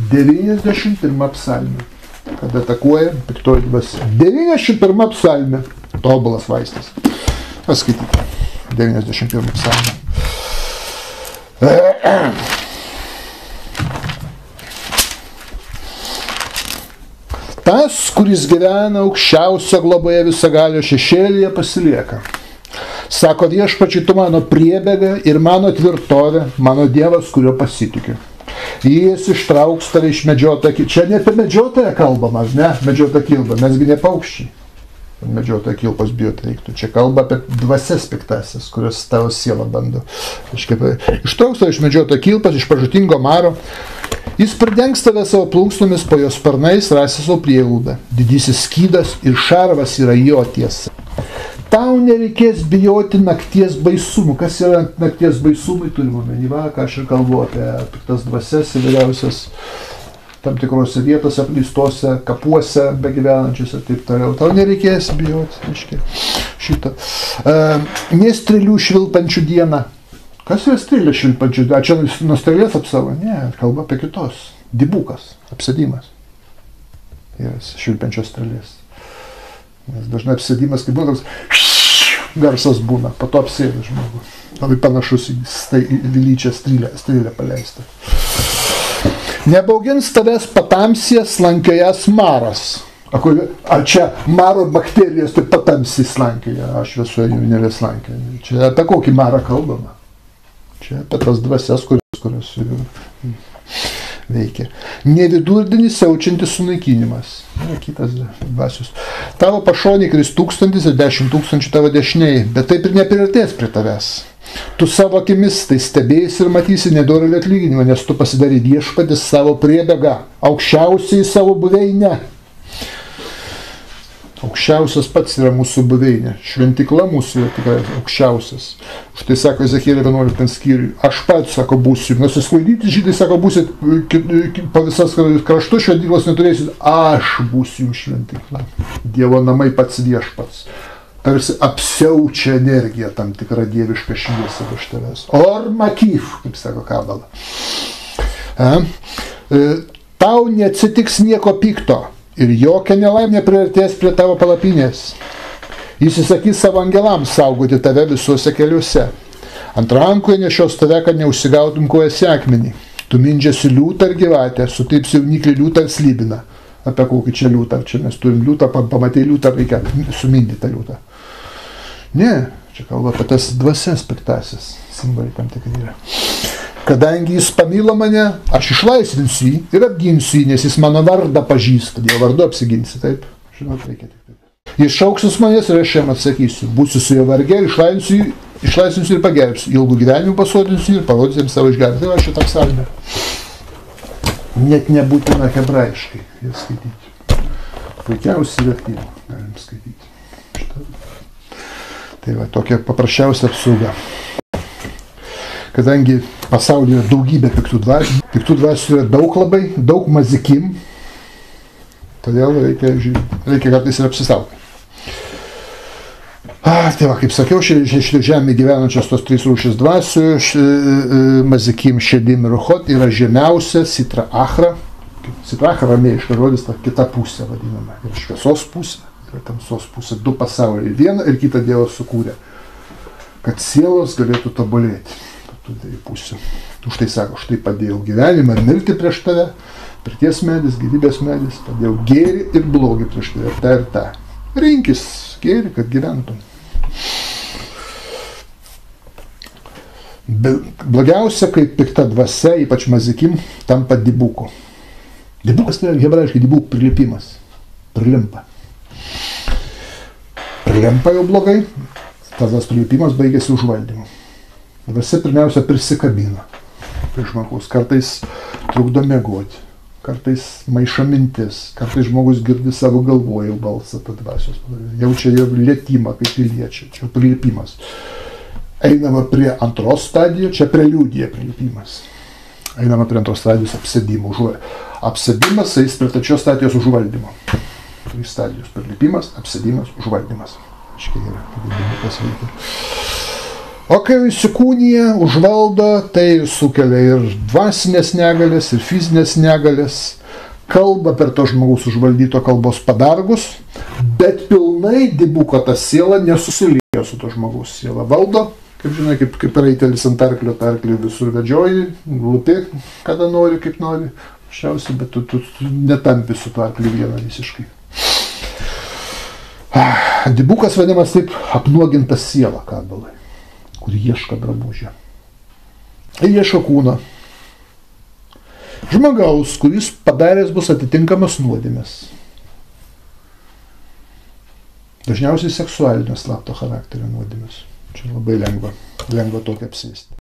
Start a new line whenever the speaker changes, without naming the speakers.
91 psalmė, kad atakuoja piktoji dvasia. 91 psalmė, tobulas vaistas. Paskaitykite, 91 psalmė. Tas, kuris gyvena aukščiausio globoje visagalio šešėlyje, pasilieka. Sako viešpačiui, tu mano priebėga ir mano tvirtovė, mano Dievas, kurio pasitikiu. Jis ištrauks tave iš medžiotą kilpą. Čia ne apie medžiotoją kalbama, ne? Medžiotą kilpą, mesgi ne paukščiai. Medžiotoją kilpos bijot reiktų. Čia kalba apie dvasias piktasias, kurios tavo sielą bando. Ištrauks tave iš medžioto kilpas, iš pražūtingo maro. Jis pridengs tave savo plunksnomis, po jos sparnais rasi savo prieglaudą. Didysis skydas ir šarvas yra jo tiesa. Tau nereikės bijoti nakties baisumų. Kas yra nakties baisumai, turime omeny, ką aš ir kalbu apie piktas dvasias įvairiausias tam tikrose vietose, apleistose, kapuose, begyvenančiose ir taip toliau. Tau nereikės bijoti, reiškia, šitą. Nestrėlių švilpančių dieną. Kas yra strėlė švilpančių dieną? Čia nuo strėlės apsavo? Ne, kalba apie kitos. Dibukas, apsėdimas. Yes, švilpančios strėlės. Nes dažnai apsėdimas, kai būna toks garsas būna, po to apsėdė žmogų. Labai panašus į vilyčią strėlę paleistą. Nebaugins tavęs patamsyje slankiojas maras. Ar čia maro bakterijos tai patamsiai slankioja, aš visuoju jų slankioja. Čia apie kokį marą kalbama. Čia apie tas dvasias, kurios veikia. Nevidurdienis siaučiantis sunaikinimas. Kitas dvasius. Tavo pašonė kris 1000 ir 10 000 tavo dešiniai, bet taip ir nepriartės prie tavęs. Tu savo akimis tai stebėsi ir matysi nedorėlį atlyginimą, nes tu pasidarė viešpatis savo priebėgą, aukščiausiai savo buveinę. Aukščiausias pats yra mūsų buveinė, šventikla mūsų yra tikrai aukščiausias. Štai sako Ezekėlio 11 skyriui, aš pats, sako, būsiu, nusisklaidyti žydai, sako, būsit po visas kraštus šventiklos neturėsit, aš būsiu jums šventikla. Dievo namai pats viešpats. Tarsi apsiaučia energija tam tikra dieviška šviesa virš tavęs. Or makyf, kaip sako Kabala. Tau neatsitiks nieko pikto ir jokia nelaimė priartės prie tavo palapinės. Jis įsakys savo angelams saugoti tave visuose keliuose. Ant rankoje nešios tave, kad neužsigautum kojasi akmenį. Tu mindžiasi liūtą ir gyvatę, sutaips jauniklį liūtą ir slybiną. Apie kokį čia liūtą, čia mes turim liūtą, pamatė liūtą, reikia sumindyti tą liūtą. Ne, čia kalba apie tas dvasias piktasis, simboliai tam tikrai yra. Kadangi jis pamilo mane, aš išlaisvinsiu jį ir apginsiu jį, nes jis mano vardą pažįsta, Dievo vardu apsiginsi, taip? Žinot, reikia tik taip. Jis šauksis manęs ir aš jam atsakysiu, būsiu su jo varge, išlaisvinsiu ir pagerbsiu, ilgų gyvenimų pasotinsiu ir parodysiu jam savo išgelbėjimą. Tai va šitą psalmę. Net nebūtina hebrajiškai jas skaityti. Puikiausiai vertimų galim skaityti. Šitą. Tai va, tokia paprasčiausia apsauga. Kadangi pasaulyje yra daugybė piktų dvasių yra daug labai, daug mazikim, todėl reikia kartais ir apsisaugoti. Tai va, kaip sakiau, šitą žemę gyvenančios tos 3 rūšis dvasių, mazikim, šedim ir ruchot, yra žemiausia sitra achra. Sitra achra ramėjiška žodis, ta kita pusė vadinama. Ir šviesos pusė, ir tamsos pusė, 2 pasauliai. Vieną ir kitą Dievas sukūrė, kad sielos galėtų tobulėti. Tų 2 pusių. Už tai sako, štai padėjau gyvenimą ir mirti prieš tave, mirties medis, gyvybės medis, padėjau gėrį ir blogį prieš tave, tą ir tą. Rinkis gėrį, kad gyventum. Blogiausia, kai pikta dvasia, ypač mazikim, tampa dibuku. Dibukas tai yra hebrajiškai dibuk prilipimas. Prilimpa. Prilimpa jau blogai, tas prilipimas baigėsi užvaldymu. Dvasia pirmiausia prisikabina prie žmogaus, kartais trukdo miegoti, kartais maiša mintis, kartais žmogus girdi savo galvoje balsą tą dvasios, jaučia jo lietimą, kaip jį liečia, čia prilipimas. Einama prie antros stadijos, čia preliudija prilipimas. Einama prie antros stadijos apsėdimo. Apsėdimas eis prie trečios stadijos užvaldymo. 3 stadijos: prilipimas, apsėdimas, užvaldymas. Aiškiai yra, kaip dibukas veikia. O kai įsikūnija, užvaldo, tai sukelia ir dvasinės negalės, ir fizinės negalės, kalba per to žmogus užvaldyto kalbos padargus, bet pilnai dibuko ta siela nesusilieja su to žmogus siela. Valdo, kaip žinai, kaip raitelis ant arklio, tą arklį visur vedžioji, lupi, kada nori, kaip nori, šiausiai, bet tu netampi su to arkliu vieną visiškai. Dibukas vadinamas taip apnuoginta siela kabalai, kur ieško drabužio. Ir ieško kūno. Žmogaus, kuris padaręs bus atitinkamas nuodėmės. Dažniausiai seksualinio slapto charakterio nuodėmės. Čia labai lengva tokia apsėsti.